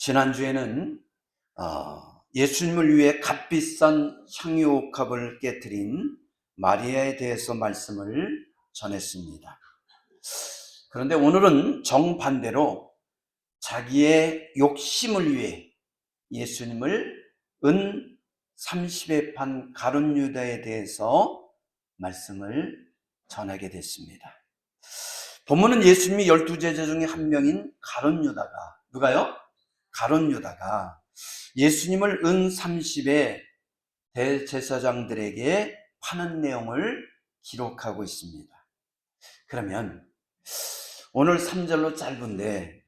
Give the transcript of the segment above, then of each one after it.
지난주에는 예수님을 위해 값비싼 향유옥합을 깨뜨린 마리아에 대해서 말씀을 전했습니다. 그런데 오늘은 정반대로 자기의 욕심을 위해 예수님을 은 30에 판 가룟 유다에 대해서 말씀을 전하게 됐습니다. 본문은 예수님이 12제자 중에 한 명인 가룟 유다가, 누가요? 가룟 유다가 예수님을 은 30에 대제사장들에게 파는 내용을 기록하고 있습니다. 그러면 오늘 3절로 짧은데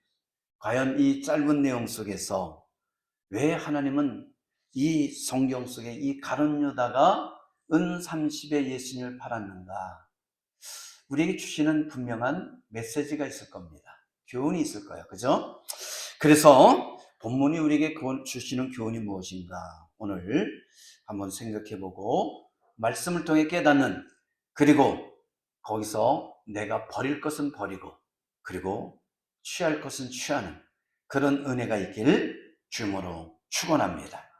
과연 이 짧은 내용 속에서 왜 하나님은 이 성경 속에 이 가룟 유다가 은 30에 예수님을 팔았는가? 우리에게 주시는 분명한 메시지가 있을 겁니다. 교훈이 있을 거예요. 그죠? 그래서 본문이 우리에게 주시는 교훈이 무엇인가? 오늘 한번 생각해보고 말씀을 통해 깨닫는, 그리고 거기서 내가 버릴 것은 버리고 그리고 취할 것은 취하는 그런 은혜가 있길 주님으로 축원합니다.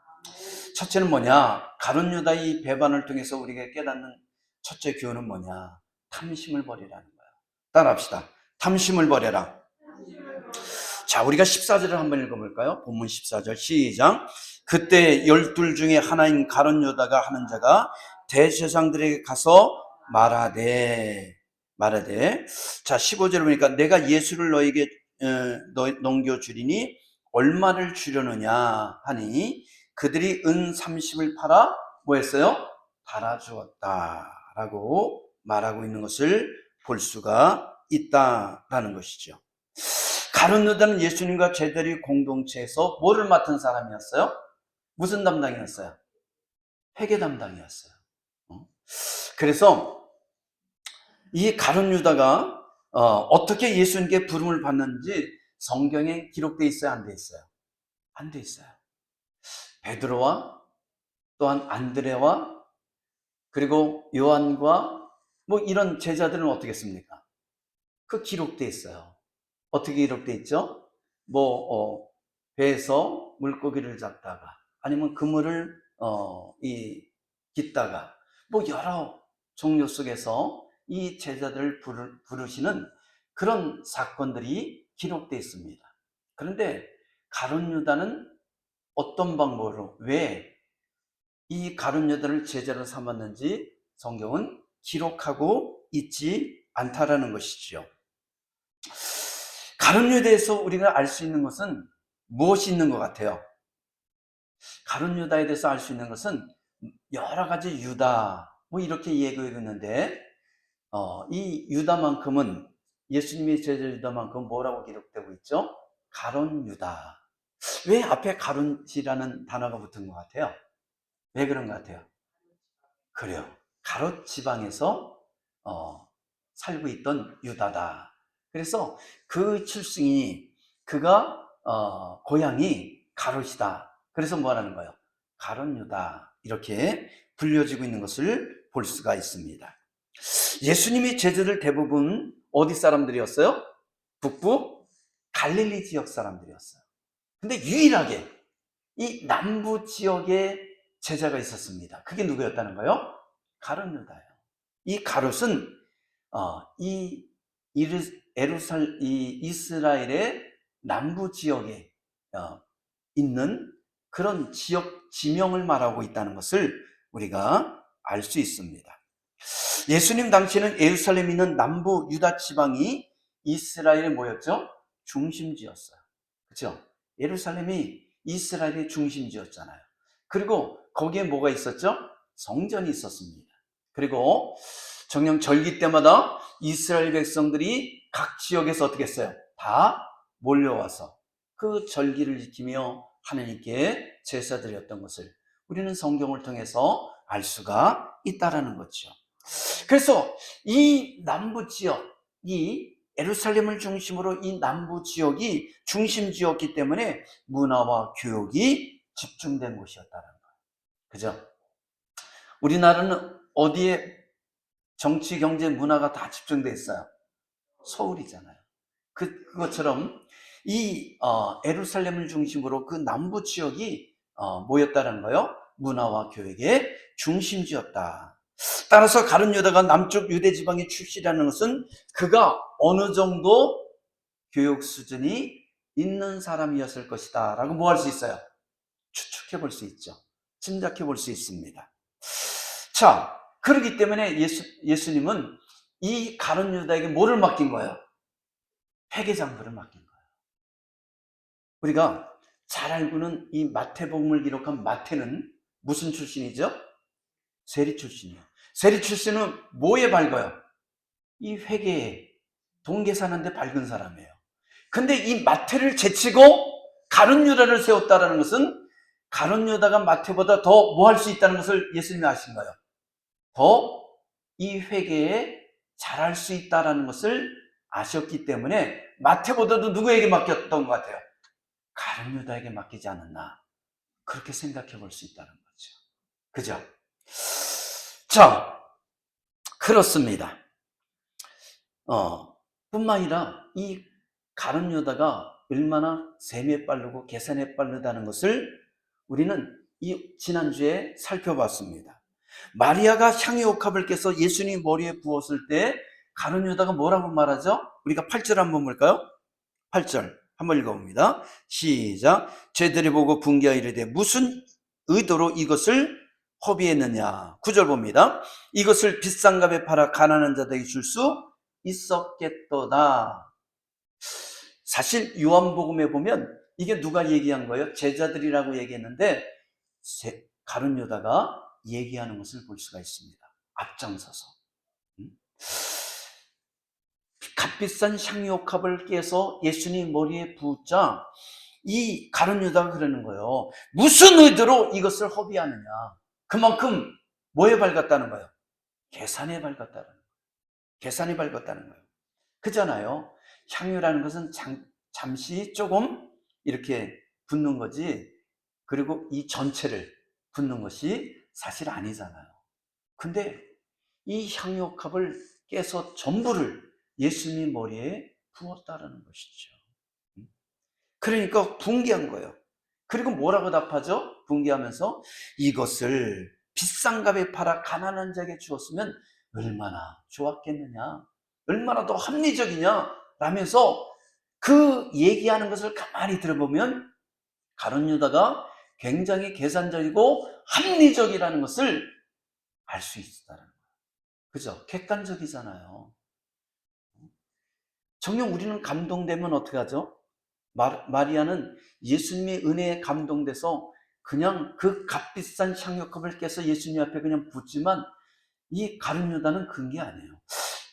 첫째는 뭐냐? 가룟 유다의 이 배반을 통해서 우리가 깨닫는 첫째 교훈은 뭐냐? 탐심을 버리라는 거예요. 따라합시다. 탐심을 버려라. 자, 우리가 14절을 한번 읽어볼까요? 본문 14절 시작. 그때 12 중에 하나인 가룟 유다가 하는 자가 대제사장들에게 가서 말하되 자 15절을 보니까 내가 예수를 너에게 넘겨주리니 얼마를 주려느냐 하니 그들이 은 30을 팔아 뭐 했어요? 달아주었다 라고 말하고 있는 것을 볼 수가 있다라는 것이죠. 가룟 유다는 예수님과 제자리 공동체에서 뭐를 맡은 사람이었어요? 무슨 담당이었어요? 회계 담당이었어요. 그래서 이 가룟 유다가 어떻게 예수님께 부름을 받는지 성경에 기록되어 있어요? 안 돼 있어요? 안 돼 있어요. 베드로와 또한 안드레와 그리고 요한과 뭐 이런 제자들은 어떻게 했습니까? 그 기록되어 있어요. 어떻게 기록되어 있죠? 배에서 물고기를 잡다가 아니면 그물을 깃다가 뭐 여러 종류 속에서 이 제자들을 부르시는 그런 사건들이 기록되어 있습니다. 그런데 가룟 유다는 어떤 방법으로 왜 이 가룟 유다를 제자로 삼았는지 성경은 기록하고 있지 않다라는 것이죠. 가룟 유다에서 우리가 알 수 있는 것은 무엇이 있는 것 같아요? 가룟 유다에 대해서 알 수 있는 것은 여러 가지 유다 뭐 이렇게 얘기하고 있는데 이 유다만큼은 예수님의 제자 유다만큼 뭐라고 기록되고 있죠? 가룟 유다. 왜 앞에 가룟이라는 단어가 붙은 것 같아요? 왜 그런 것 같아요? 그래요. 가롯 지방에서 살고 있던 유다다. 그래서 그 출생이 그가 고향이 가롯이다. 그래서 뭐라는 거예요? 가롯 유다 이렇게 불려지고 있는 것을 볼 수가 있습니다. 예수님이 제자들 대부분 어디 사람들이었어요? 북부 갈릴리 지역 사람들이었어요. 근데 유일하게 이 남부 지역에 제자가 있었습니다. 그게 누구였다는 거예요? 가룟 유다예요. 이 가롯은 이 이스라엘의 남부 지역에 있는 그런 지역 지명을 말하고 있다는 것을 우리가 알 수 있습니다. 예수님 당시에는 예루살렘에 있는 남부 유다 지방이 이스라엘의 뭐였죠? 중심지였어요. 그렇죠? 예루살렘이 이스라엘의 중심지였잖아요. 그리고 거기에 뭐가 있었죠? 성전이 있었습니다. 그리고 정령 절기 때마다 이스라엘 백성들이 각 지역에서 어떻게 했어요? 다 몰려와서 그 절기를 지키며 하나님께 제사드렸던 것을 우리는 성경을 통해서 알 수가 있다라는 거죠. 그래서 이 남부 지역이 예루살렘을 중심으로 이 남부 지역이 중심지였기 때문에 문화와 교육이 집중된 곳이었다는 거예요. 그죠? 우리나라는 어디에 정치, 경제, 문화가 다 집중돼 있어요? 서울이잖아요. 그것처럼 이 예루살렘을 중심으로 그 남부 지역이 뭐였다는 거요? 문화와 교육의 중심지였다. 따라서 가룟 유다가 남쪽 유대 지방의 출신이라는 것은 그가 어느 정도 교육 수준이 있는 사람이었을 것이다 라고 뭐 할 수 있어요? 추측해 볼 수 있죠. 짐작해 볼 수 있습니다. 자, 그렇기 때문에 예수님은 이 가룟 유다에게 뭐를 맡긴 거예요? 회계장부를 맡긴 거예요. 우리가 잘 알고는 이 마태복음을 기록한 마태는 무슨 출신이죠? 세리 출신이에요. 세리 출신은 뭐에 밝아요? 이 회계에 동계사는데 밝은 사람이에요. 근데 이 마태를 제치고 가룟 유다를 세웠다는 것은 가룟 유다가 마태보다 더 뭐 할 수 있다는 것을 예수님이 아신 거예요. 더 이 회계에 잘할 수 있다는 것을 아셨기 때문에 마태보다도 누구에게 맡겼던 것 같아요? 가룟 유다에게 맡기지 않았나, 그렇게 생각해 볼 수 있다는 거죠. 그죠? 자, 그렇습니다. 뿐만 아니라 이 가룟 유다가 얼마나 셈에 빠르고 계산에 빠르다는 것을 우리는 이 지난주에 살펴봤습니다. 마리아가 향유옥합을 깨서 예수님 머리에 부었을 때 가룟 유다가 뭐라고 말하죠? 우리가 8절 한번 볼까요? 8절 한번 읽어봅니다. 시작. 죄들이 보고 분개하여 이르되 무슨 의도로 이것을 허비했느냐. 9절 봅니다. 이것을 비싼 값에 팔아 가난한 자들에게 줄 수 있었겠도다. 사실 요한복음에 보면 이게 누가 얘기한 거예요? 제자들이라고 얘기했는데 가룟 유다가 얘기하는 것을 볼 수가 있습니다. 앞장서서. 값비싼 향유옥합을 깨서 예수님 머리에 부자 이 가룟 유다가 그러는 거예요. 무슨 의도로 이것을 허비하느냐. 그만큼 뭐에 밝았다는 거예요? 계산에 밝았다는 거예요. 계산에 밝았다는 거예요. 그잖아요. 향유라는 것은 잠시 조금 이렇게 붓는 거지, 그리고 이 전체를 붓는 것이 사실 아니잖아요. 근데 이 향유옥합을 깨서 전부를 예수님 머리에 부었다라는 것이죠. 그러니까 붕괴한 거예요. 그리고 뭐라고 답하죠? 붕괴하면서 이것을 비싼 값에 팔아 가난한 자에게 주었으면 얼마나 좋았겠느냐, 얼마나 더 합리적이냐 라면서 그 얘기하는 것을 가만히 들어보면 가룟 유다가 굉장히 계산적이고 합리적이라는 것을 알 수 있다는 거예요. 그죠? 객관적이잖아요. 정녕 우리는 감동되면 어떻게 하죠? 마리아는 예수님의 은혜에 감동돼서 그냥 그 값비싼 향유컵을 깨서 예수님 앞에 그냥 붓지만 이 가룟 유다는 그런 게 아니에요.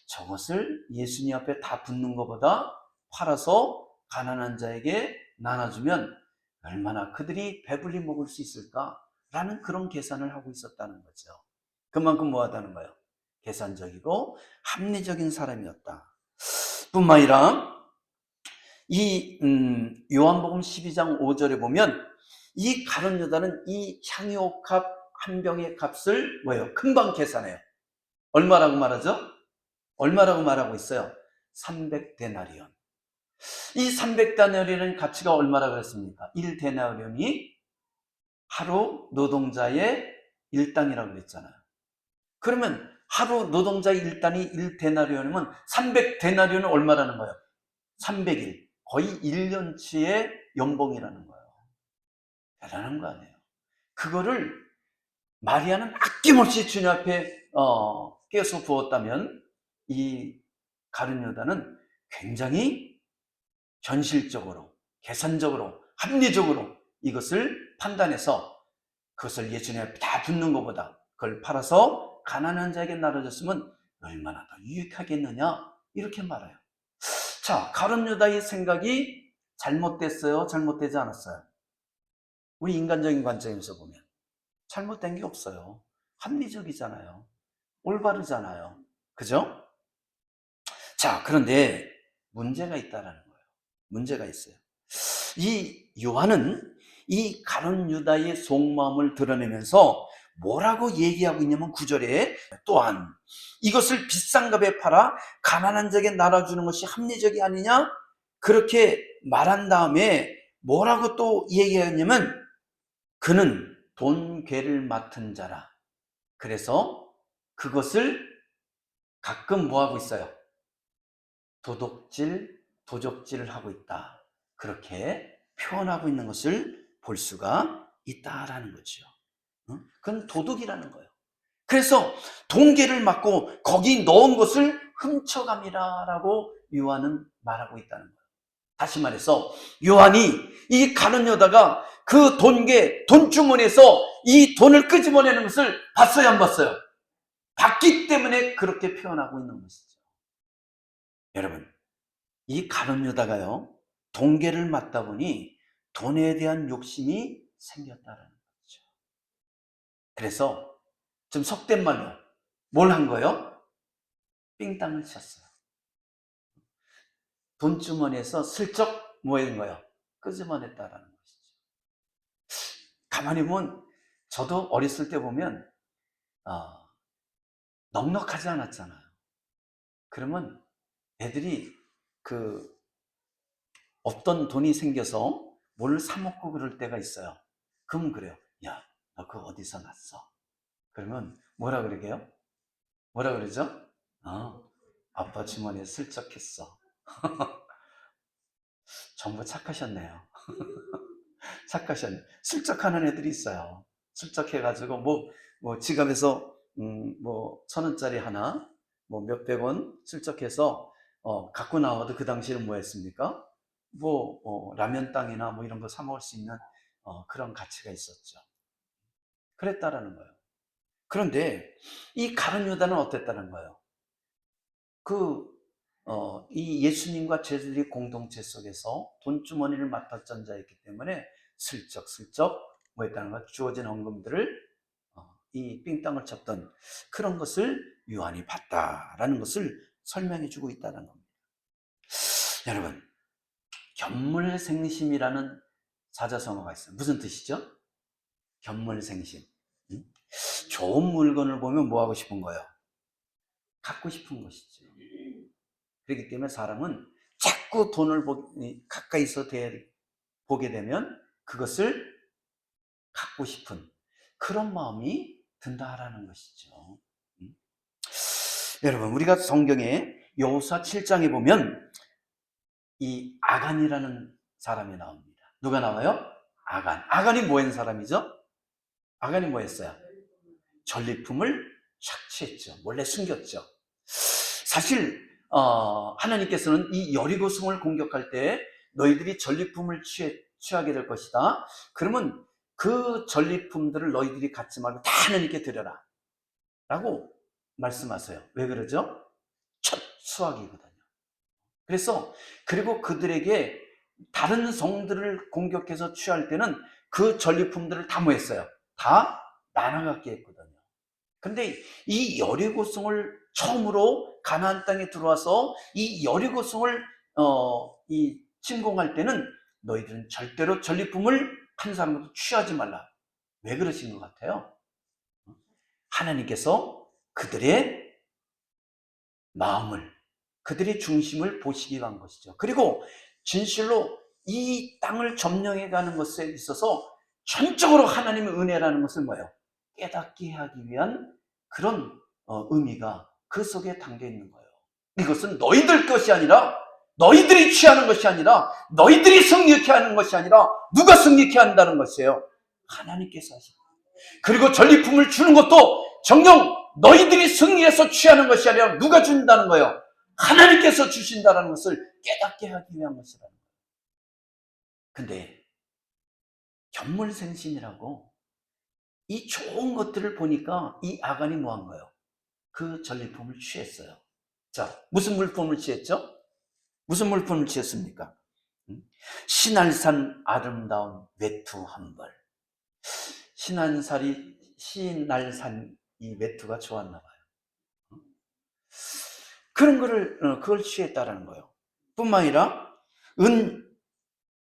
저것을 예수님 앞에 다 붓는 것보다 팔아서 가난한 자에게 나눠주면 얼마나 그들이 배불리 먹을 수 있을까라는 그런 계산을 하고 있었다는 거죠. 그만큼 뭐하다는 거예요? 계산적이고 합리적인 사람이었다. 뿐만 아니라 이 요한복음 12장 5절에 보면 이 가룟 유다는 이 향유옥합 한 병의 값을 뭐예요? 금방 계산해요. 얼마라고 말하죠? 얼마라고 말하고 있어요? 300데나리온. 이 300데나리온의 가치가 얼마라고 했습니까? 1데나리온이 하루 노동자의 일당이라고 그랬잖아요. 그러면 하루 노동자의 일당이 1데나리온이면 300데나리온은 얼마라는 거예요? 300일. 거의 1년치의 연봉이라는 거예요. 대단한 거 아니에요. 그거를 마리아는 아낌없이 주님 앞에 깨서 부었다면 이 가룟 유다는 굉장히 현실적으로, 계산적으로, 합리적으로 이것을 판단해서 그것을 예수님 앞에 다 붓는 것보다 그걸 팔아서 가난한 자에게 나눠줬으면 얼마나 더 유익하겠느냐, 이렇게 말해요. 자, 가룟 유다의 생각이 잘못됐어요? 잘못되지 않았어요? 우리 인간적인 관점에서 보면 잘못된 게 없어요. 합리적이잖아요. 올바르잖아요. 그죠? 자, 그런데 문제가 있다라는 거예요. 문제가 있어요. 이 요한은 이 가룟 유다의 속마음을 드러내면서 뭐라고 얘기하고 있냐면 9절에 또한 이것을 비싼 값에 팔아 가난한 자에게 나눠주는 것이 합리적이 아니냐? 그렇게 말한 다음에 뭐라고 또 얘기했냐면 그는 돈괴를 맡은 자라. 그래서 그것을 가끔 뭐하고 있어요? 도적질을 하고 있다. 그렇게 표현하고 있는 것을 볼 수가 있다라는 거죠. 그건 도둑이라는 거예요. 그래서 돈괴를 맡고 거기 넣은 것을 훔쳐감이라라고 요한은 말하고 있다는 거예요. 다시 말해서 요한이 이 가룟 유다가 그 돈괴, 돈주머니에서 이 돈을 끄집어내는 것을 봤어요, 안 봤어요? 봤기 때문에 그렇게 표현하고 있는 것이죠. 여러분, 이 가룟 유다가요, 돈괴를 맡다 보니 돈에 대한 욕심이 생겼다는 거죠. 그래서 좀 속된 말로 뭘 한 거예요? 삥땅을 쳤어요. 돈주머니에서 슬쩍 뭐 했는 거예요? 끄집어냈다라는 것이죠. 가만히 보면 저도 어렸을 때 보면 넉넉하지 않았잖아요. 그러면 애들이 그 어떤 돈이 생겨서 뭘 사 먹고 그럴 때가 있어요. 그러면 그래요. 야, 너 그거 어디서 났어? 그러면 뭐라 그러게요? 뭐라 그러죠? 아빠 주머니에 슬쩍 했어. 전부 착하셨네요. 착하셨네. 슬쩍 하는 애들이 있어요. 슬쩍 해가지고 뭐 지갑에서 뭐 1,000원짜리 하나, 뭐 몇백 원 슬쩍해서 갖고 나와도 그 당시에는 뭐 했습니까? 라면 땅이나 뭐 이런 거 사 먹을 수 있는 그런 가치가 있었죠. 그랬다라는 거예요. 그런데 이 가룟 유다는 어땠다는 거예요? 이 예수님과 제자들이 공동체 속에서 돈주머니를 맡았던 자였기 때문에 슬쩍슬쩍 뭐 했다는 거야? 주어진 헌금들을 이 삥땅을 쳤던 그런 것을 요한이 봤다라는 것을 설명해 주고 있다는 겁니다. 여러분, 견물생심이라는 사자성어가 있어요. 무슨 뜻이죠? 견물생심. 좋은 물건을 보면 뭐 하고 싶은 거예요? 갖고 싶은 것이죠. 그렇기 때문에 사람은 자꾸 돈을 가까이서 보게 되면 그것을 갖고 싶은 그런 마음이 든다라는 것이죠. 여러분, 우리가 성경에 여호수아 7장에 보면 이 아간이라는 사람이 나옵니다. 누가 나와요? 아간이 뭐 했는 사람이죠? 아간이 뭐 했어요? 전리품을 착취했죠. 몰래 숨겼죠. 사실 하나님께서는 이 여리고 성을 공격할 때 너희들이 전리품을 취하게 될 것이다. 그러면 그 전리품들을 너희들이 갖지 말고 다 하나님께 드려라 라고 말씀하세요. 왜 그러죠? 첫 수확이거든요. 그리고 그들에게 다른 성들을 공격해서 취할 때는 그 전리품들을 다 뭐 했어요? 다 나눠갖게 했거든요. 근데 이 여리고성을 처음으로 가나안 땅에 들어와서 이 여리고성을 이 침공할 때는 너희들은 절대로 전리품을 한 사람도 취하지 말라. 왜 그러신 것 같아요? 하나님께서 그들의 마음을, 그들의 중심을 보시기 위한 것이죠. 그리고 진실로 이 땅을 점령해 가는 것에 있어서 전적으로 하나님의 은혜라는 것을 뭐예요? 깨닫게 하기 위한 그런 의미가 그 속에 담겨 있는 거예요. 이것은 너희들 것이 아니라, 너희들이 취하는 것이 아니라, 너희들이 승리케 하는 것이 아니라 누가 승리케 한다는 것이에요? 하나님께서 하십니다. 그리고 전리품을 주는 것도 정녕 너희들이 승리해서 취하는 것이 아니라 누가 준다는 거예요? 하나님께서 주신다는 것을 깨닫게 하기 위한 것이라는 거예요. 근데 견물생심이라고 이 좋은 것들을 보니까 이 아간이 뭐 한 거예요? 그 전리품을 취했어요. 자, 무슨 물품을 취했죠? 무슨 물품을 취했습니까? 신할산 아름다운 외투 한 벌. 신할산 이 외투가 좋았나 봐요. 그걸 취했다라는 거예요. 뿐만 아니라 은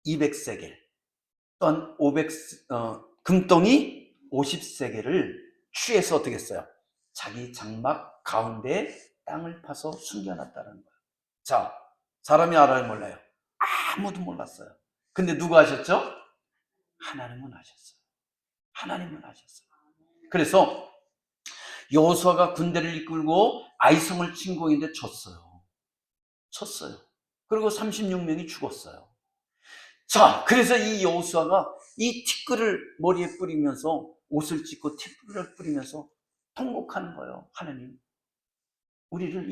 200세겔 또한 금덩이 50세겔을 취해서 어떻게 했어요? 자기 장막 가운데 땅을 파서 숨겨놨다는 거예요. 자, 사람이 알아요, 몰라요? 아무도 몰랐어요. 근데 누가 하셨죠? 하나님은 하셨어요. 하나님은 하셨어요. 그래서 여호수아가 군대를 이끌고 아이성을 침공했는데 쳤어요. 그리고 36명이 죽었어요. 자, 그래서 이 여호수아가 이 티끌을 머리에 뿌리면서, 옷을 찢고 티끌을 뿌리면서 통곡하는 거예요. 하나님, 우리를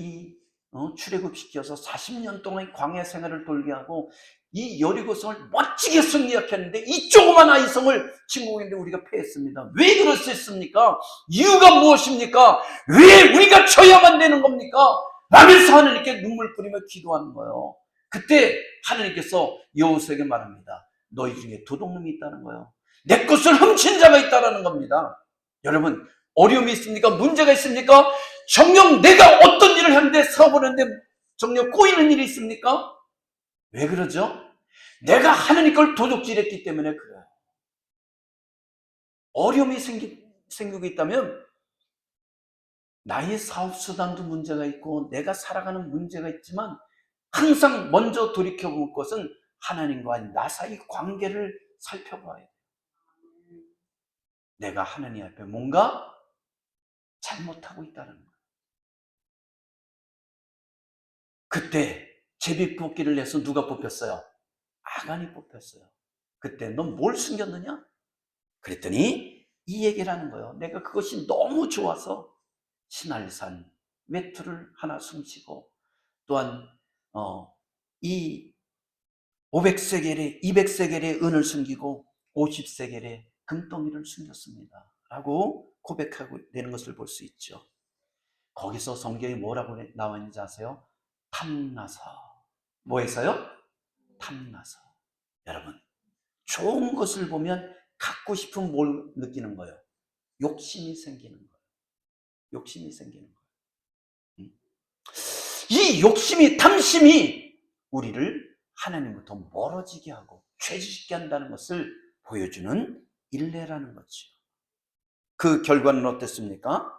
출애굽시켜서 40년 동안 광야 생활을 돌게 하고 이 여리고성을 멋지게 승리했는데 이 조그만 아이성을 침공했는데 우리가 패했습니다. 왜 그럴 수 있습니까? 이유가 무엇입니까? 왜 우리가 쳐야만 되는 겁니까? 라면서 하나님께 눈물 뿌리며 기도하는 거예요. 그때 하나님께서 여호수아에게 말합니다. 너희 중에 도둑놈이 있다는 거예요. 내 것을 훔친 자가 있다는 겁니다. 여러분, 어려움이 있습니까? 문제가 있습니까? 정녕 내가 어떤 일을 하는데 사업하는데 정녕 꼬이는 일이 있습니까? 왜 그러죠? 내가 하나님 걸 도둑질했기 때문에 그래요. 어려움이 생기고 있다면 나의 사업수단도 문제가 있고 내가 살아가는 문제가 있지만 항상 먼저 돌이켜볼 것은 하나님과 나 사이 관계를 살펴봐야 돼요. 내가 하나님 앞에 뭔가 잘못하고 있다는 거예요. 그때 제비뽑기를 해서 누가 뽑혔어요? 아간이 뽑혔어요. 그때 넌 뭘 숨겼느냐? 그랬더니 이 얘기를 하는 거예요. 내가 그것이 너무 좋아서 신할산 외투를 하나 숨기고 또한 이 500세겔의 200세겔의 은을 숨기고 50세겔의 금덩이를 숨겼습니다. 라고 고백하고 되는 것을 볼 수 있죠. 거기서 성경에 뭐라고 나와 있는지 아세요? 탐나서. 뭐 해서요? 탐나서. 여러분, 좋은 것을 보면 갖고 싶은 뭘 느끼는 거예요? 욕심이 생기는 거예요. 욕심이 생기는 거예요. 이 욕심이, 탐심이 우리를 하나님부터 멀어지게 하고 죄짓게 한다는 것을 보여주는 일례라는 거죠. 그 결과는 어땠습니까?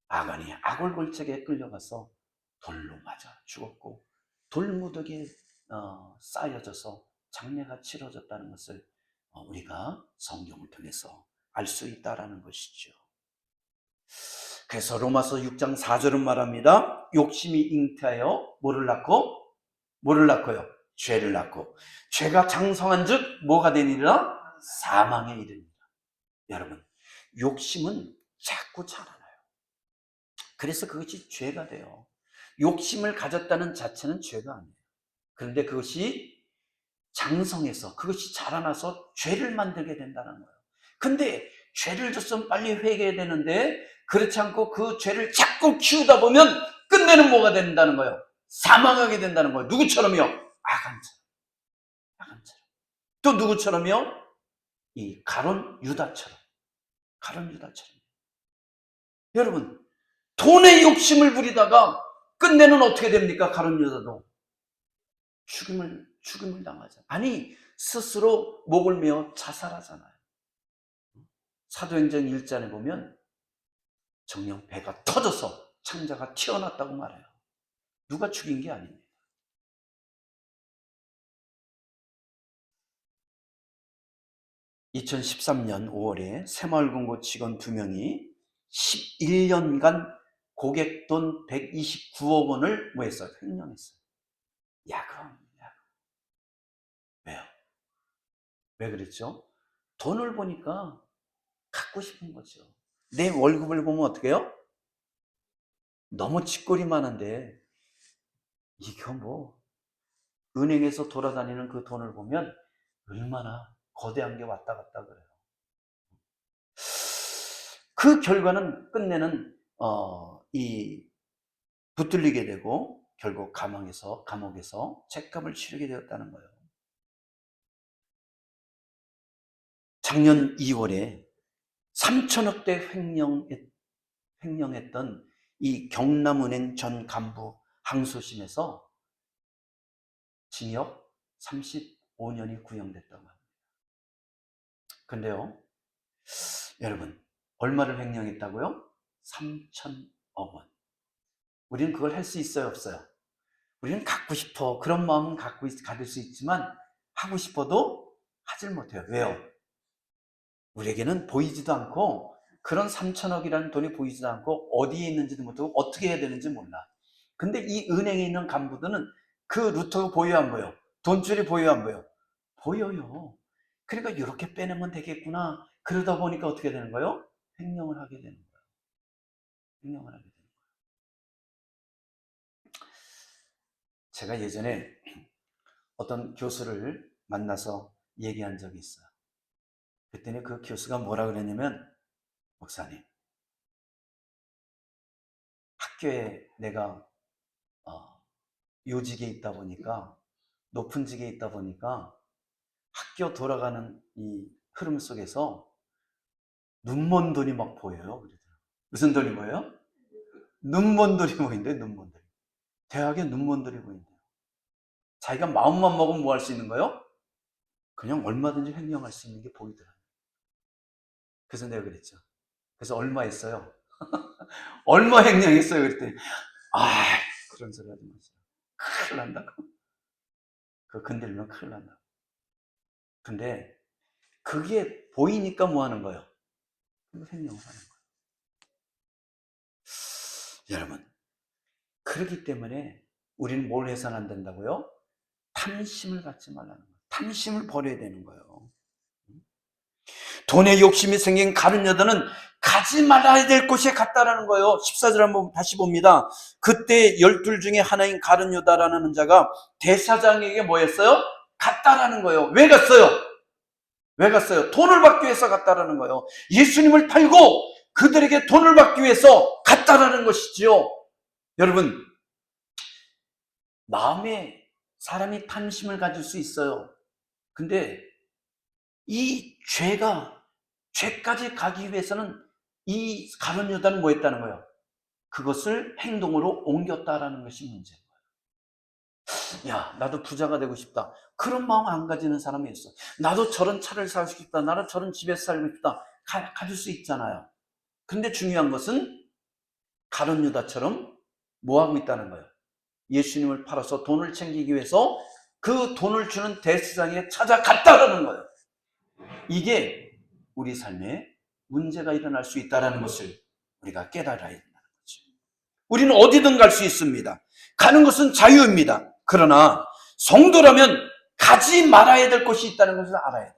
아간이 아골골책에 끌려가서 돌로 맞아 죽었고 돌무더기에 쌓여져서 장례가 치러졌다는 것을 우리가 성경을 통해서 알 수 있다는 것이죠. 그래서 로마서 6장 4절은 말합니다. 욕심이 잉태하여 뭐를 낳고요? 죄를 낳고 죄가 장성한 즉 뭐가 되니라? 사망에 이르니라. 여러분, 욕심은 자꾸 자라나요. 그래서 그것이 죄가 돼요. 욕심을 가졌다는 자체는 죄가 아니에요. 그런데 그것이 장성해서 그것이 자라나서 죄를 만들게 된다는 거예요. 근데 죄를 졌으면 빨리 회개해야 되는데 그렇지 않고 그 죄를 자꾸 키우다 보면 끝내는 뭐가 된다는 거예요? 사망하게 된다는 거예요. 누구처럼요? 아간처럼. 또 누구처럼요? 이 가론 유다처럼. 여러분, 돈의 욕심을 부리다가 끝내는 어떻게 됩니까? 가론 유다도 죽임을 당하잖아요. 아니, 스스로 목을 메어 자살하잖아요. 사도행전 1장에 보면 정녕 배가 터져서 창자가 튀어났다고 말해요. 누가 죽인 게 아닙니다. (2013년 5월에) 새마을금고 직원 2명이 11년간 고객돈 129억 원을 뭐 했어요? 횡령했어요. 야금. 왜요? 왜 그랬죠? 돈을 보니까 갖고 싶은 거죠. 내 월급을 보면 어떻게 해요? 너무 쥐꼬리 많은데 이거 뭐 은행에서 돌아다니는 그 돈을 보면 얼마나 거대한 게 왔다 갔다 그래요. 그 결과는 끝내는 붙들리게 되고 결국 감옥에서 책감을 치르게 되었다는 거예요. 작년 2월에 3천억대 횡령했던 이 경남은행 전 간부 항소심에서 징역 35년이 구형됐다고 합니다. 근데요, 여러분, 얼마를 횡령했다고요? 3천억 원. 우리는 그걸 할 수 있어요, 없어요? 우리는 갖고 싶어. 그런 마음은 가질 수 있지만 하고 싶어도 하질 못해요. 왜요? 우리에게는 보이지도 않고 그런 3천억이라는 돈이 보이지도 않고 어디에 있는지도 모르고 어떻게 해야 되는지 몰라. 근데 이 은행에 있는 간부들은 그 루터가 보여 안 보여? 돈줄이 보여 안 보여? 보여요. 그러니까 이렇게 빼내면 되겠구나. 그러다 보니까 어떻게 되는 거예요? 횡령을 하게 되는 거예요. 횡령을 하게 되는 거예요. 제가 예전에 어떤 교수를 만나서 얘기한 적이 있어요. 그랬더니 그 교수가 뭐라 그랬냐면, 목사님, 학교에 내가 요직에 있다 보니까, 높은 직에 있다 보니까 학교 돌아가는 이 흐름 속에서 눈먼 돈이 막 보여요. 그러더라고요. 무슨 돈이 보여요? 눈먼 돈이 보인대, 눈먼 돈이. 대학에 눈먼 돈이 보인대요. 자기가 마음만 먹으면 뭐 할 수 있는 거예요? 그냥 얼마든지 횡령할 수 있는 게 보이더라고요. 그래서 내가 그랬죠. 그래서 얼마 했어요? 얼마 횡령했어요? 그랬더니, 아, 그런 소리 하지 마세요. 큰일 난다고. 그거 건들면 큰일 난다고. 근데 그게 보이니까 뭐 하는 거예요? 횡령을 하는 거예요. 여러분, 그렇기 때문에 우리는 뭘 해서는 안 된다고요? 탐심을 갖지 말라는 거예요. 탐심을 버려야 되는 거예요. 돈에 욕심이 생긴 가룟 여자는 가지 말아야 될 곳에 갔다라는 거예요. 14절 한번 다시 봅니다. 그때 12 중에 하나인 가룟 유다라는 자가 대사장에게 뭐 했어요? 갔다라는 거예요. 왜 갔어요? 왜 갔어요? 돈을 받기 위해서 갔다라는 거예요. 예수님을 팔고 그들에게 돈을 받기 위해서 갔다라는 것이지요. 여러분, 마음에 사람이 탐심을 가질 수 있어요. 근데 이 죄까지 가기 위해서는 이 가룟 유다는 뭐 했다는 거예요? 그것을 행동으로 옮겼다라는 것이 문제인 거예요. 야, 나도 부자가 되고 싶다. 그런 마음 안 가지는 사람이 있어. 나도 저런 차를 사고 싶다. 나도 저런 집에서 살고 싶다. 가질 수 있잖아요. 근데 중요한 것은 가룟 유다처럼 뭐 하고 있다는 거예요? 예수님을 팔아서 돈을 챙기기 위해서 그 돈을 주는 대제사장에 찾아갔다라는 거예요. 이게 우리 삶에 문제가 일어날 수 있다는 것을 우리가 깨달아야 된다는 거죠. 우리는 어디든 갈 수 있습니다. 가는 것은 자유입니다. 그러나 성도라면 가지 말아야 될 것이 있다는 것을 알아야 돼요.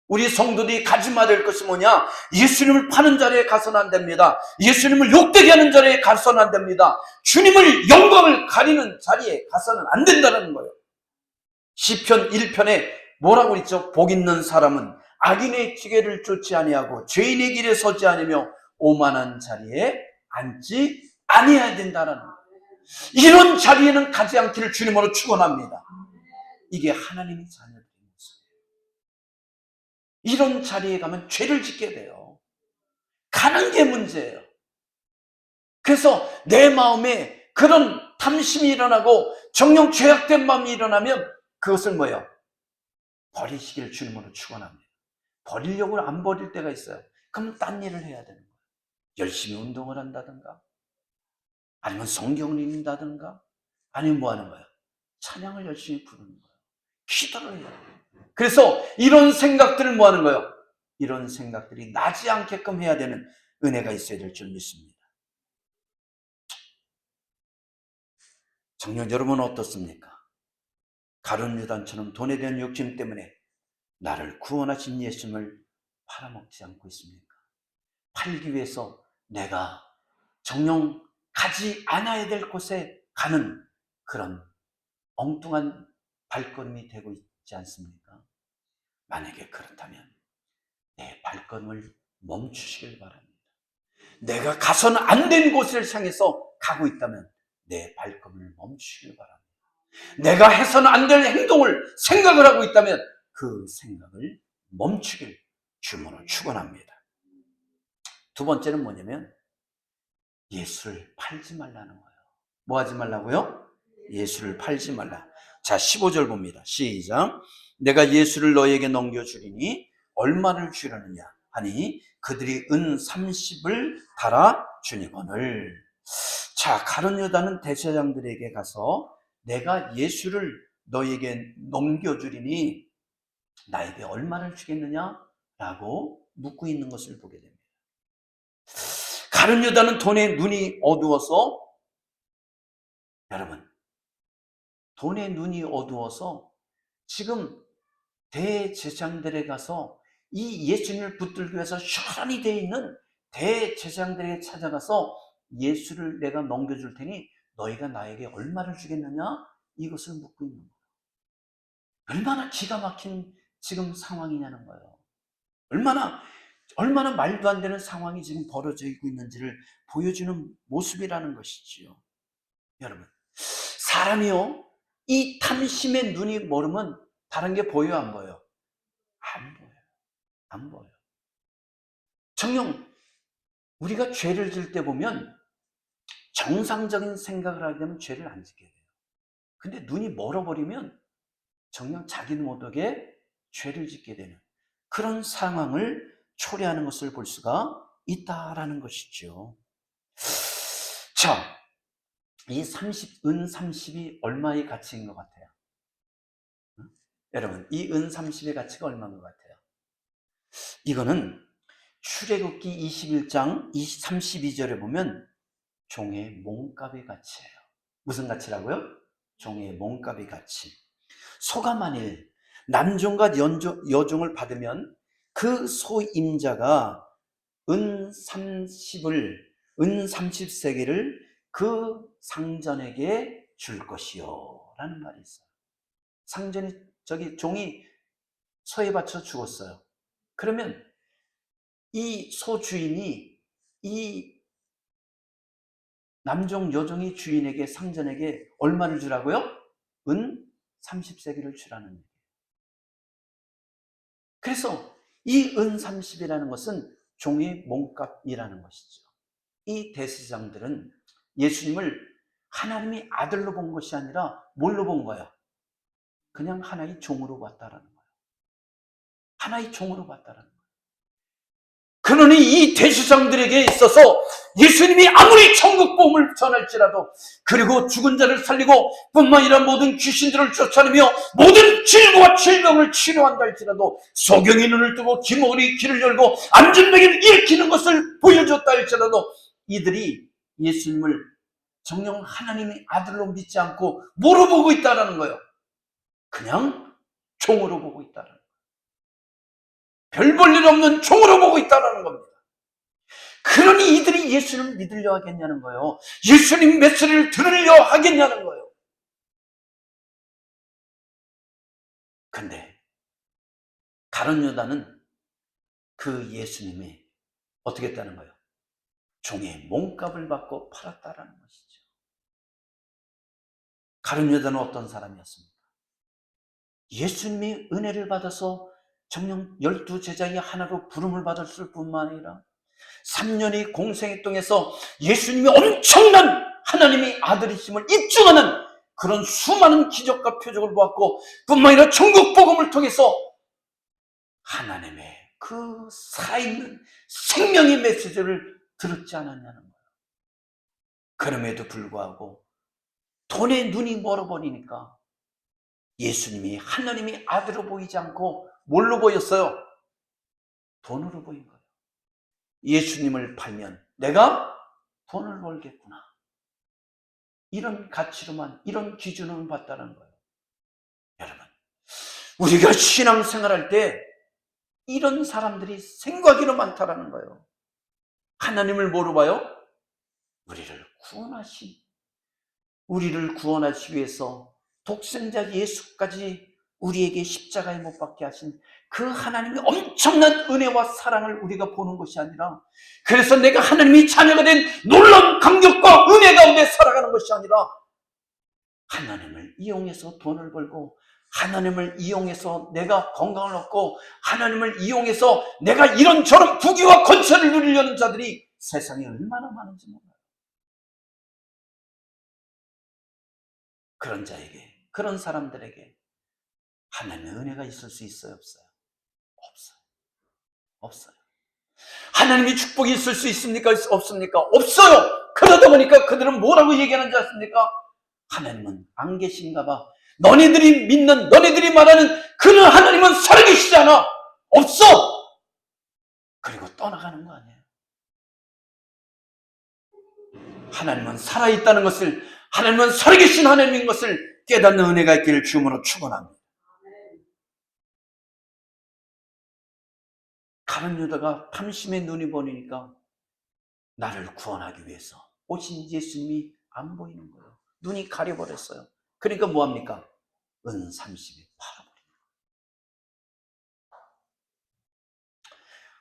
우리 성도들이 가지 말아야 될 것이 뭐냐? 예수님을 파는 자리에 가서는 안 됩니다. 예수님을 욕되게 하는 자리에 가서는 안 됩니다. 주님을 영광을 가리는 자리에 가서는 안 된다는 거예요. 시편 1편에 뭐라고 있죠? 복 있는 사람은 악인의 기계를 쫓지 아니하고 죄인의 길에 서지 않으며 오만한 자리에 앉지 아니해야 된다는 거예요. 이런 자리에는 가지 않기를 주님으로 축원합니다. 이게 하나님의 자녀들의 모습이에요. 이런 자리에 가면 죄를 짓게 돼요. 가는 게 문제예요. 그래서 내 마음에 그런 탐심이 일어나고 정령 죄악된 마음이 일어나면 그것을 뭐예요? 버리시기를 주님으로 축원합니다. 버리려고 안 버릴 때가 있어요. 그럼 딴 일을 해야 되는 거예요. 열심히 운동을 한다든가, 아니면 성경을 읽는다든가, 아니면 뭐 하는 거예요? 찬양을 열심히 부르는 거예요. 기도를 해야 돼요. 그래서 이런 생각들을 뭐 하는 거예요? 이런 생각들이 나지 않게끔 해야 되는 은혜가 있어야 될 줄 믿습니다. 청년 여러분은 어떻습니까? 가룟 유다처럼 돈에 대한 욕심 때문에 나를 구원하신 예수님을 팔아먹지 않고 있습니까? 팔기 위해서 내가 정녕 가지 않아야 될 곳에 가는 그런 엉뚱한 발걸음이 되고 있지 않습니까? 만약에 그렇다면 내 발걸음을 멈추시길 바랍니다. 내가 가서는 안 된 곳을 향해서 가고 있다면 내 발걸음을 멈추시길 바랍니다. 내가 해서는 안 될 행동을 생각을 하고 있다면 그 생각을 멈추길 주문을 축원합니다. 두 번째는 뭐냐면 예수를 팔지 말라는 거예요. 뭐 하지 말라고요? 예수를 팔지 말라. 자, 15절 봅니다. 시작. 내가 예수를 너에게 넘겨주리니 얼마를 주려느냐 하니 그들이 은 30을 달아 주니거늘. 자, 가룟 유다는 대제사장들에게 가서 내가 예수를 너에게 넘겨주리니 나에게 얼마를 주겠느냐? 라고 묻고 있는 것을 보게 됩니다. 가룟 유다는 돈에 눈이 어두워서, 여러분, 돈에 눈이 어두워서 지금 대제사장들에 가서 이 예수님을 붙들기 위해서 셔런이 되어 있는 대제사장들에게 찾아가서 예수를 내가 넘겨줄 테니 너희가 나에게 얼마를 주겠느냐? 이것을 묻고 있는 거예요. 얼마나 기가 막힌 지금 상황이냐는 거예요. 얼마나 말도 안 되는 상황이 지금 벌어져 있고 있는지를 보여주는 모습이라는 것이지요. 여러분, 사람이요, 이 탐심의 눈이 멀으면 다른 게 보여요, 안 보여요? 안 보여요. 안 보여요. 정녕 우리가 죄를 질 때 보면 정상적인 생각을 하게 되면 죄를 안 짓게 돼요. 근데 눈이 멀어버리면 정녕 자기는 못하게 죄를 짓게 되는 그런 상황을 초래하는 것을 볼 수가 있다라는 것이죠. 자, 이 은 30이 얼마의 가치인 것 같아요? 응? 여러분, 이 은 30의 가치가 얼마인 것 같아요? 이거는 출애굽기 21장 32절에 보면 종의 몸값의 가치예요. 무슨 가치라고요? 종의 몸값의 가치. 소가 만일 남종과 여종을 받으면 그 소임자가 은 30세겔을 그 상전에게 줄 것이요 라는 말이 있어요. 종이 소에 바쳐 죽었어요. 그러면 이 소 주인이 이 남종 여종이 주인에게, 상전에게 얼마를 주라고요? 은 30세겔을 주라는 얘기예요. 그래서 이 은 30이라는 것은 종의 몸값이라는 것이죠. 이 대제사장들은 예수님을 하나님의 아들로 본 것이 아니라 뭘로 본 거야? 그냥 하나의 종으로 봤다라는 거예요. 하나의 종으로 봤다라는 거예요. 그러니 이 대제사장들에게 있어서 예수님이 아무리 천국 복음을 전할지라도, 그리고 죽은 자를 살리고 뿐만 아니라 모든 귀신들을 쫓아내며 모든 질고와 질병을 치료한다 할지라도, 소경이 눈을 뜨고 기머리 귀를 열고 안진뱅이를 일으키는 것을 보여줬다 할지라도, 이들이 예수님을 정녕 하나님의 아들로 믿지 않고 뭐로 보고 있다는 거예요? 그냥 종으로 보고 있다는 거예요. 별 볼 일 없는 종으로 보고 있다는 겁니다. 그러니 이들이 예수님을 믿으려 하겠냐는 거예요. 예수님 메시지를 들으려 하겠냐는 거예요. 근데 가룟 유다는 그 예수님이 어떻게 했다는 거예요? 종의 몸값을 받고 팔았다라는 것이죠. 가룟 유다는 어떤 사람이었습니까? 예수님이 은혜를 받아서 정녕 12제자의 하나로 부름을 받았을 뿐만 아니라 3년의 공생의 동에서 예수님이 엄청난 하나님의 아들이심을 입증하는 그런 수많은 기적과 표적을 보았고, 뿐만 아니라 천국 복음을 통해서 하나님의 그 살아있는 생명의 메시지를 들었지 않았냐는 거예요. 그럼에도 불구하고 돈에 눈이 멀어버리니까 예수님이 하나님의 아들로 보이지 않고 뭘로 보였어요? 돈으로 보인 거예요. 예수님을 팔면 내가 돈을 벌겠구나, 이런 가치로만, 이런 기준으로 봤다는 거예요. 여러분, 우리가 신앙생활할 때 이런 사람들이 생각이로 많다라는 거예요. 하나님을 뭐로 봐요? 우리를 구원하시기 위해서 독생자 예수까지 우리에게 십자가에 못 박게 하신 그 하나님의 엄청난 은혜와 사랑을 우리가 보는 것이 아니라, 그래서 내가 하나님의 자녀가 된 놀라운 감격과 은혜 가운데 살아가는 것이 아니라, 하나님을 이용해서 돈을 벌고, 하나님을 이용해서 내가 건강을 얻고, 하나님을 이용해서 내가 이런저런 부귀와 권세를 누리려는 자들이 세상에 얼마나 많은지 몰라요. 그런 자에게, 그런 사람들에게 하나님의 은혜가 있을 수 있어요, 없어요? 없어요. 하나님의 축복이 있을 수 있습니까? 없습니까? 없어요. 그러다 보니까 그들은 뭐라고 얘기하는지 아십니까? 하나님은 안 계신가 봐. 너네들이 믿는, 너네들이 말하는 그는 하나님은 살아계시지 않아. 없어. 그리고 떠나가는 거 아니에요. 하나님은 살아있다는 것을, 하나님은 살아계신 하나님인 것을 깨닫는 은혜가 있기를 주님으로 축원합니다. 가룟 유다가 탐심의 눈이 보이니까 나를 구원하기 위해서 오신 예수님이 안 보이는 거예요. 눈이 가려버렸어요. 그러니까 뭐합니까? 은 30에 팔아버립니다.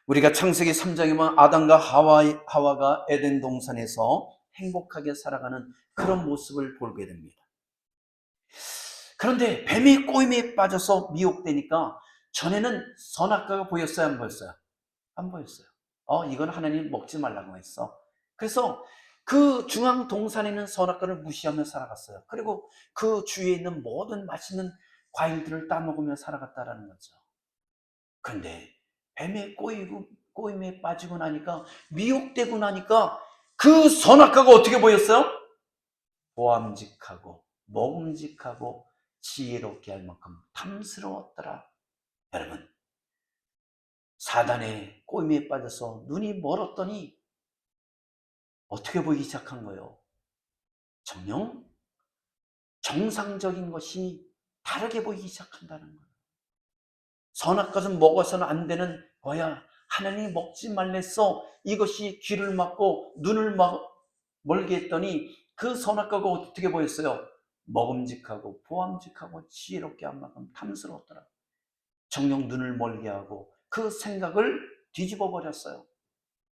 우리가 창세기 3장에 보면 아담과 하와가 에덴 동산에서 행복하게 살아가는 그런 모습을 보게 됩니다. 그런데 뱀의 꼬임에 빠져서 미혹되니까 전에는 선악과가 보였어요? 안 보였어요? 안 보였어요. 이건 하나님 먹지 말라고 했어. 그래서 그 중앙 동산에 있는 선악과를 무시하며 살아갔어요. 그리고 그 주위에 있는 모든 맛있는 과일들을 따먹으며 살아갔다라는 거죠. 그런데 뱀의 꼬임에 빠지고 나니까, 미혹되고 나니까 그 선악과가 어떻게 보였어요? 보암직하고 먹음직하고 지혜롭게 할 만큼 탐스러웠더라. 여러분, 사단의 꼬임에 빠져서 눈이 멀었더니 어떻게 보이기 시작한 거예요? 정녕 정상적인 것이 다르게 보이기 시작한다는 거예요. 선악과는 먹어서는 안 되는 거야. 하나님이 먹지 말랬어. 이것이 귀를 막고 눈을 멀게 했더니 그 선악과가 어떻게 보였어요? 먹음직하고 보암직하고 지혜롭게 한 만큼 탐스러웠더라. 정녕 눈을 멀게 하고 그 생각을 뒤집어 버렸어요.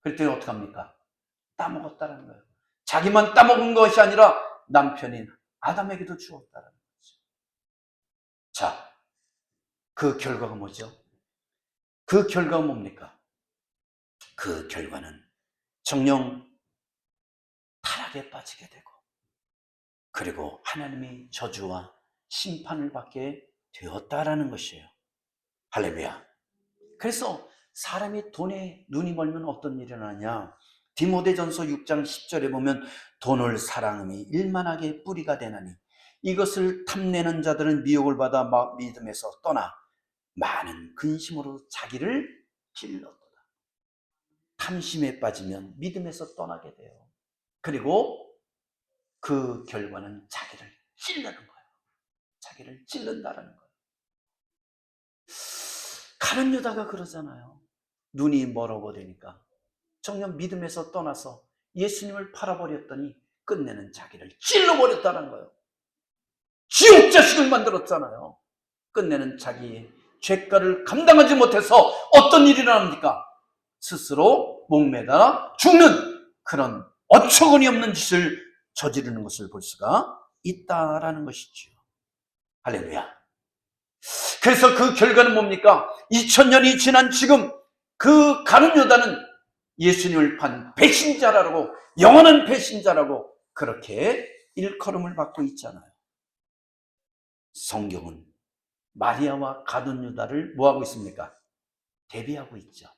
그랬더니 어떡합니까? 따먹었다는 거예요. 자기만 따먹은 것이 아니라 남편인 아담에게도 주었다는 거죠. 자, 그 결과가 뭐죠? 그 결과가 뭡니까? 그 결과는 정녕 타락에 빠지게 되고, 그리고 하나님의 저주와 심판을 받게 되었다라는 것이에요. 할렐루야. 그래서 사람이 돈에 눈이 멀면 어떤 일이 일어나냐? 디모데전서 6장 10절에 보면 돈을 사랑함이 일만하게 뿌리가 되나니 이것을 탐내는 자들은 미혹을 받아 믿음에서 떠나 많은 근심으로 자기를 찔렀도다. 탐심에 빠지면 믿음에서 떠나게 돼요. 그리고 그 결과는 자기를 찔르는 거예요. 자기를 찔른다라는 거예요. 가룟 유다가 그러잖아요. 눈이 멀어버리니까 정녕 믿음에서 떠나서 예수님을 팔아버렸더니 끝내는 자기를 찔러버렸다는 거예요. 지옥 자식을 만들었잖아요. 끝내는 자기의 죄가를 감당하지 못해서 어떤 일이 일어납니까? 스스로 목매다 죽는 그런 어처구니 없는 짓을 저지르는 것을 볼 수가 있다라는 것이죠. 할렐루야. 그래서 그 결과는 뭡니까? 2000년이 지난 지금 그 가룟 유다는 예수님을 판 배신자라고, 영원한 배신자라고 그렇게 일컬음을 받고 있잖아요. 성경은 마리아와 가룟 유다를 뭐하고 있습니까? 대비하고 있죠.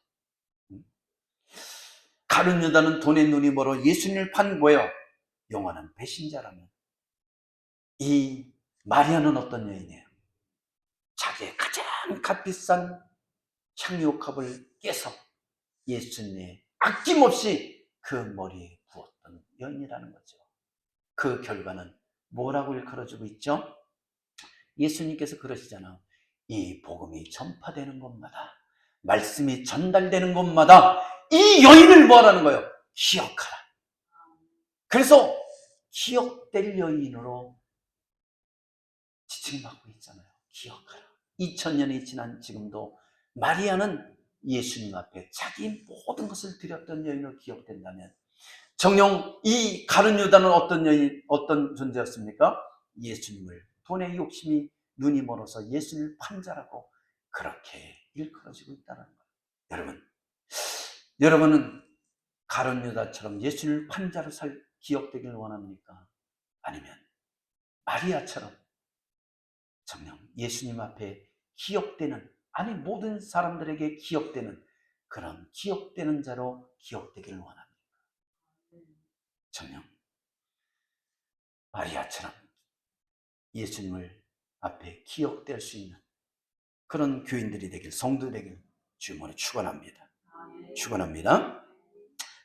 가룟 유다는 돈에 눈이 멀어 예수님을 판 뭐예요? 영원한 배신자라면, 이 마리아는 어떤 여인이에요? 자기의 가장 값비싼 향유컵을 깨서 예수님의 아낌없이 그 머리에 부었던 여인이라는 거죠. 그 결과는 뭐라고 일컬어주고 있죠? 예수님께서 그러시잖아요. 이 복음이 전파되는 곳마다, 말씀이 전달되는 곳마다 이 여인을 뭐하라는 거예요? 기억하라. 그래서 기억될 여인으로 지칭받고 있잖아요. 기억하라. 2000년이 지난 지금도 마리아는 예수님 앞에 자기 모든 것을 드렸던 여인으로 기억된다면, 정녕 이 가룟 유다는 어떤 여인, 어떤 존재였습니까? 예수님을, 돈의 욕심이 눈이 멀어서 예수님을 판 자라고 그렇게 일컬어지고 있다는 거예요. 여러분은 가룟 유다처럼 예수님을 판 자로 기억되길 원합니까? 아니면 마리아처럼 정녕 예수님 앞에 기억되는, 아니 모든 사람들에게 기억되는 그런 기억되는 자로 기억되기를 원합니다. 정녕 마리아처럼 예수님을 앞에 기억될 수 있는 그런 교인들이 되길, 성도 되길 주님으로 축원합니다. 축원합니다.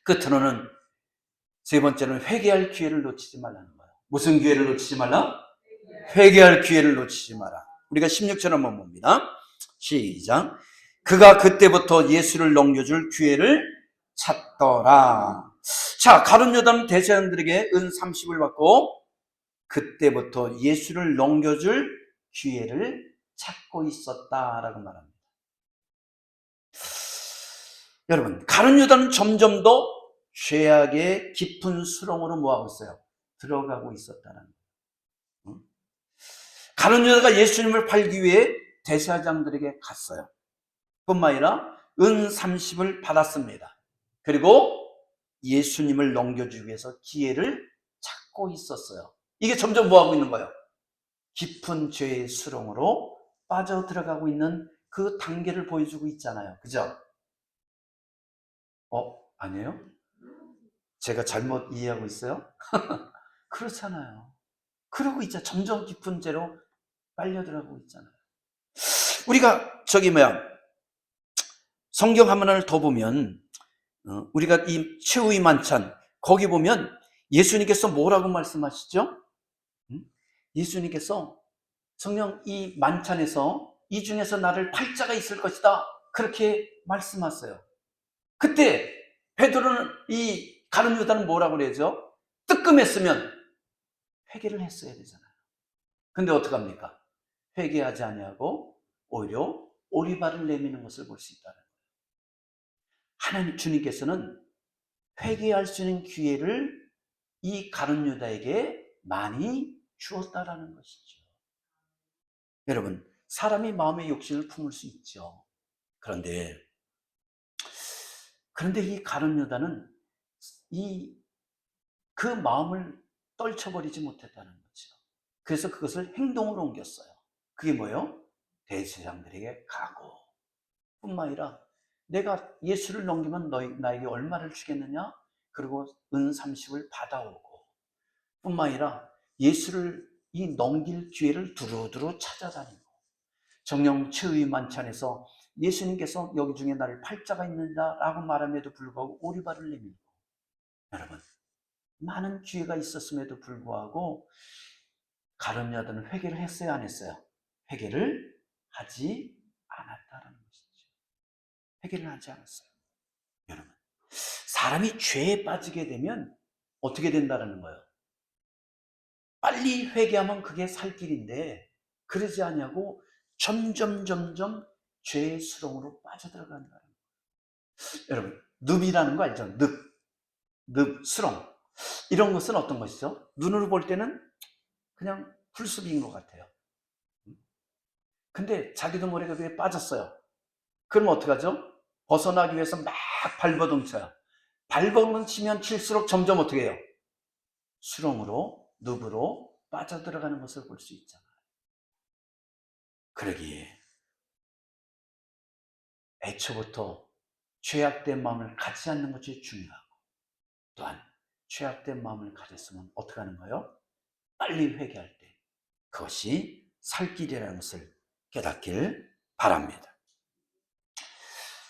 끝으로는 세 번째는 회개할 기회를 놓치지 말라는 거예요. 무슨 기회를 놓치지 말라? 회개할 기회를 놓치지 마라. 우리가 16절 한번 봅니다. 시작. 그가 그때부터 예수를 넘겨줄 기회를 찾더라. 자, 가룟 요단 대제사장들에게 은 30을 받고 그때부터 예수를 넘겨줄 기회를 찾고 있었다라고 말합니다. 여러분, 가룟 유다는 점점 더 죄악의 깊은 수렁으로 뭐하고 있어요? 들어가고 있었다는 거예요. 가룟 유다가 예수님을 팔기 위해 대제사장들에게 갔어요. 뿐만 아니라 은 30을 받았습니다. 그리고 예수님을 넘겨주기 위해서 기회를 찾고 있었어요. 이게 점점 뭐하고 있는 거예요? 깊은 죄의 수렁으로 빠져들어가고 있는 그 단계를 보여주고 있잖아요. 그죠? 아니에요? 제가 잘못 이해하고 있어요? 그렇잖아요. 그러고 있죠. 점점 깊은 죄로 빨려들어가고 있잖아요. 우리가 성경 한 면을 더 보면 우리가 이 최후의 만찬 거기 보면 예수님께서 뭐라고 말씀하시죠? 예수님께서 성령 이 만찬에서 이 중에서 나를 팔자가 있을 것이다 그렇게 말씀하세요. 그때 베드로는 이 가룟 유다는 뭐라고 그러죠? 뜨끔했으면 회개를 했어야 되잖아요. 근데 어떡합니까? 회개하지 아니하고 오히려 오리발을 내미는 것을 볼 수 있다는 거예요. 하나님 주님께서는 회개할 수 있는 기회를 이 가룟 유다에게 많이 주었다라는 것이죠. 여러분, 사람이 마음의 욕심을 품을 수 있죠. 그런데 이 가룟 유다는 그 마음을 떨쳐버리지 못했다는 거죠. 그래서 그것을 행동으로 옮겼어요. 그게 뭐예요? 대제사장들에게 가고 뿐만 아니라 내가 예수를 넘기면 나에게 얼마를 주겠느냐? 그리고 은 30을 받아오고 뿐만 아니라 예수를 넘길 기회를 두루두루 찾아다니고 정령 최후의 만찬에서 예수님께서 여기 중에 나를 팔자가 있는다라고 말함에도 불구하고 오리발을 내밀고 여러분 많은 기회가 있었음에도 불구하고 가룟 유다는 회개를 했어요, 안 했어요? 회개를 하지 않았다는 것이죠. 회개를 하지 않았어요. 여러분, 사람이 죄에 빠지게 되면 어떻게 된다는 거예요? 빨리 회개하면 그게 살 길인데 그러지 않냐고 점점 죄의 수렁으로 빠져들어간다는 거예요. 여러분, 늪이라는 거 알죠? 늪, 수렁. 이런 것은 어떤 것이죠? 눈으로 볼 때는 그냥 풀숲인 것 같아요. 근데 자기도 모르게 그게 빠졌어요. 그럼 어떡하죠? 벗어나기 위해서 막 발버둥쳐요. 발버둥 치면 칠수록 점점 어떻게 해요? 수렁으로, 늪으로 빠져들어가는 것을 볼 수 있잖아요. 그러기에 애초부터 죄악된 마음을 갖지 않는 것이 중요하고 또한 죄악된 마음을 가졌으면 어떻게 하는 거예요? 빨리 회개할 때 그것이 살 길이라는 것을 깨닫길 바랍니다.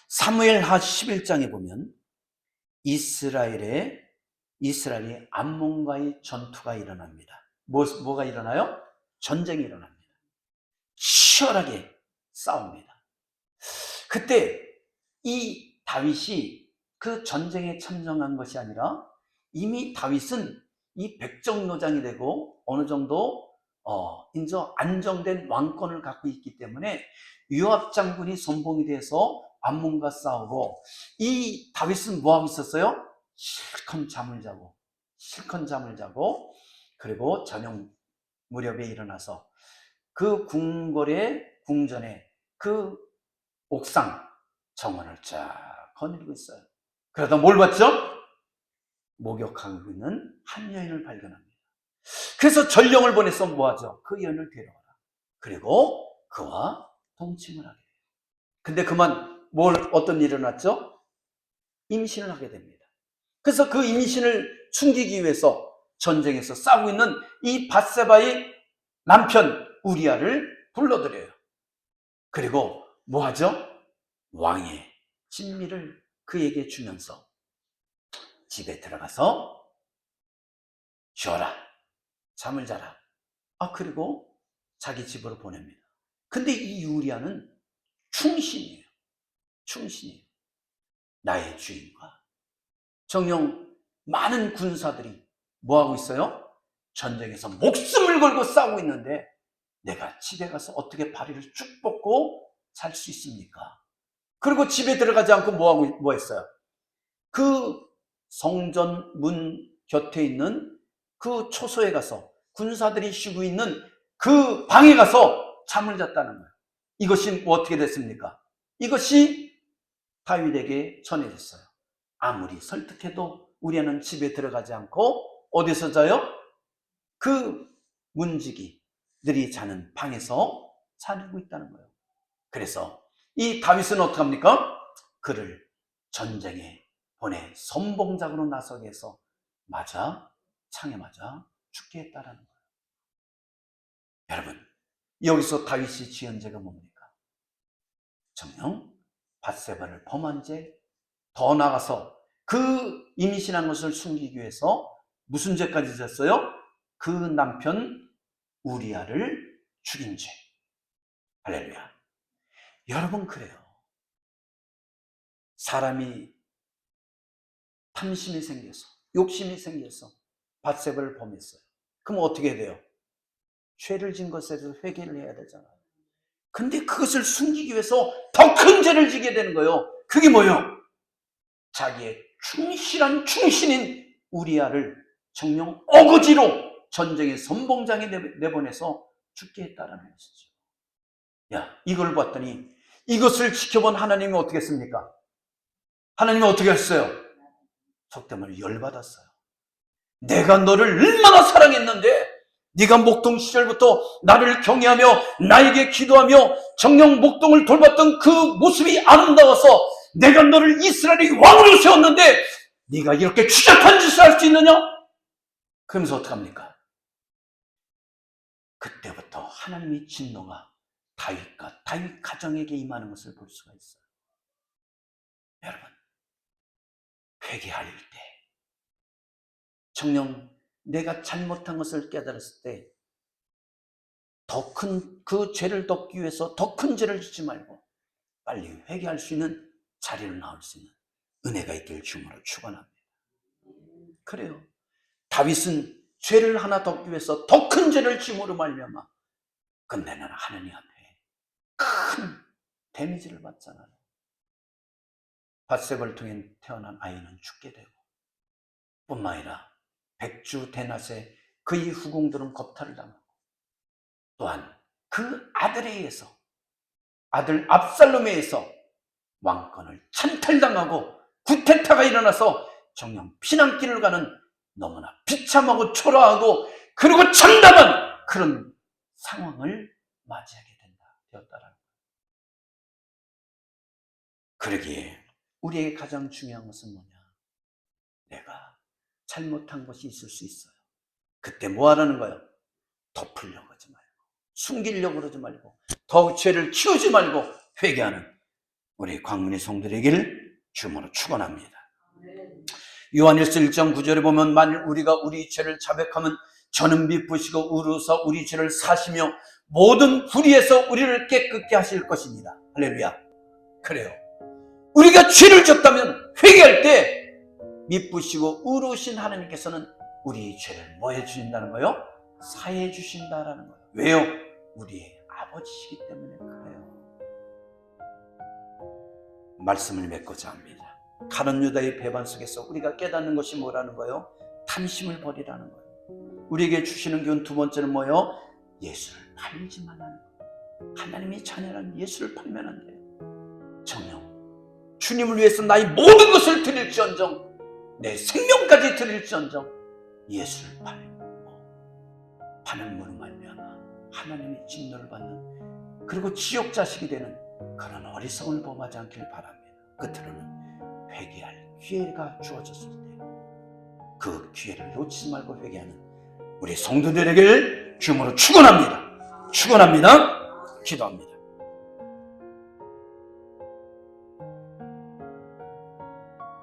사무엘하 11장에 보면 이스라엘이 암몬과의 전투가 일어납니다. 뭐가 일어나요? 전쟁이 일어납니다. 치열하게 싸웁니다. 그때 이 다윗이 그 전쟁에 참전한 것이 아니라 이미 다윗은 이 백정노장이 되고 어느 정도 이제 안정된 왕권을 갖고 있기 때문에 요압 장군이 선봉이 돼서 암몬과 싸우고 이 다윗은 뭐하고 있었어요? 실컷 잠을 자고 그리고 저녁 무렵에 일어나서 그 궁전에 그 옥상 정원을 쫙 거닐고 있어요. 그러다 뭘 봤죠? 목욕하고 있는 한 여인을 발견합니다. 그래서 전령을 보내서 뭐하죠? 그 여인을 데려와라. 그리고 그와 동침을 하게 돼요. 근데 그만 어떤 일이 일어났죠? 임신을 하게 됩니다. 그래서 그 임신을 숨기기 위해서 전쟁에서 싸우고 있는 이 밧세바의 남편 우리아를 불러들여요. 그리고 뭐하죠? 왕의 진미를 그에게 주면서 집에 들어가서 쉬어라, 잠을 자라. 그리고 자기 집으로 보냅니다. 근데 이 우리아는 충신이에요. 충신이에요. 나의 주인과 정녕 많은 군사들이 뭐하고 있어요? 전쟁에서 목숨을 걸고 싸우고 있는데 내가 집에 가서 어떻게 다리를 쭉 뻗고 살 수 있습니까? 그리고 집에 들어가지 않고 뭐 했어요? 그 성전 문 곁에 있는 그 초소에 가서 군사들이 쉬고 있는 그 방에 가서 잠을 잤다는 거예요. 이것이 어떻게 됐습니까? 이것이 다윗에게 전해졌어요. 아무리 설득해도 우리는 집에 들어가지 않고 어디서 자요? 그 문지기들이 자는 방에서 살고 있다는 거예요. 그래서 이 다윗은 어떻게 합니까? 그를 전쟁에 보내 선봉작으로 나서게 해서 창에 맞아 죽게 했다라는 거예요. 여러분, 여기서 다윗이 지은 죄가 뭡니까? 정녕 밧세바를 범한 죄, 더 나아가서 그 임신한 것을 숨기기 위해서 무슨 죄까지 졌어요? 그 남편 우리아를 죽인 죄. 할렐루야. 여러분, 그래요. 사람이 탐심이 생겨서, 욕심이 생겨서 밧세바를 범했어요. 그럼 어떻게 돼요? 죄를 진 것에 대해서 회개를 해야 되잖아요. 근데 그것을 숨기기 위해서 더 큰 죄를 지게 되는 거예요. 그게 뭐예요? 자기의 충실한 충신인 우리아를 정녕 어거지로 전쟁의 선봉장에 내보내서 죽게 했다는 것이죠. 이걸 봤더니 이것을 지켜본 하나님이 어떻게 했습니까? 하나님이 어떻게 했어요? 속되면 열받았어요. 내가 너를 얼마나 사랑했는데 네가 목동 시절부터 나를 경외하며 나에게 기도하며 정녕 목동을 돌봤던 그 모습이 아름다워서 내가 너를 이스라엘의 왕으로 세웠는데 네가 이렇게 추잡한 짓을 할 수 있느냐? 그러면서 어떡합니까? 그때부터 하나님의 진노가 다윗과 다윗 가정에게 임하는 것을 볼 수가 있어요. 여러분, 회개할 때 정녕 내가 잘못한 것을 깨달았을 때 더 큰 그 죄를 덮기 위해서 더 큰 죄를 짓지 말고 빨리 회개할 수 있는 자리를 나올 수 있는 은혜가 있길 주님으로 축원합니다. 그래요. 다윗은 죄를 하나 덮기 위해서 더 큰 죄를 지음으로 말미암아 근데는 하나님 앞에 큰 데미지를 받잖아요. 밧세바를 통해 태어난 아이는 죽게 되고 뿐만 아니라 백주 대낮에 그의 후궁들은 겁탈을 당하고 또한 그 아들에 의해서 아들 압살롬에 의해서 왕권을 찬탈당하고 구테타가 일어나서 정녕 피난길을 가는 너무나 비참하고 초라하고 그리고 참담한 그런 상황을 맞이하게 되었다라는 거예요. 그러기에 우리에게 가장 중요한 것은 뭐냐? 내가 잘못한 것이 있을 수 있어요. 그때 뭐 하라는 거예요? 덮으려고 하지 말고 숨기려고 그러지 말고 더 죄를 키우지 말고 회개하는 우리 광문의 성도되기를 주님으로 축원합니다. 요한일서 1장 9절에 보면 만일 우리가 우리 죄를 자백하면 저는 미쁘시고 의로우사 우리 죄를 사시며 모든 불의에서 우리를 깨끗게 하실 것입니다. 할렐루야. 그래요. 우리가 죄를 졌다면 회개할 때 미쁘시고 의로우신 하나님께서는 우리 죄를 뭐 해주신다는 거예요? 사해 주신다라는 거예요. 왜요? 우리의 아버지시기 때문에 그래요. 말씀을 맺고자 합니다. 가룟 유다의 배반 속에서 우리가 깨닫는 것이 뭐라는 거예요? 탐심을 버리라는 거예요. 우리에게 주시는 교훈 두 번째는 뭐예요? 예수를 팔지 말라는 거예요. 하나님의 자녀라는 예수를 팔면 안 돼요. 정녕 주님을 위해서 나의 모든 것을 드릴지언정 내 생명까지 드릴지언정 예수를 팔고 파는 무로 말미암아 하나님의 진노를 받는 그리고 지옥 자식이 되는 그런 어리석음을 범하지 않길 바랍니다. 끝으로는 회개할 기회가 주어졌을 때 그 기회를 놓치지 말고 회개하는 우리 성도들에게 주님으로 축원합니다. 축원합니다. 기도합니다.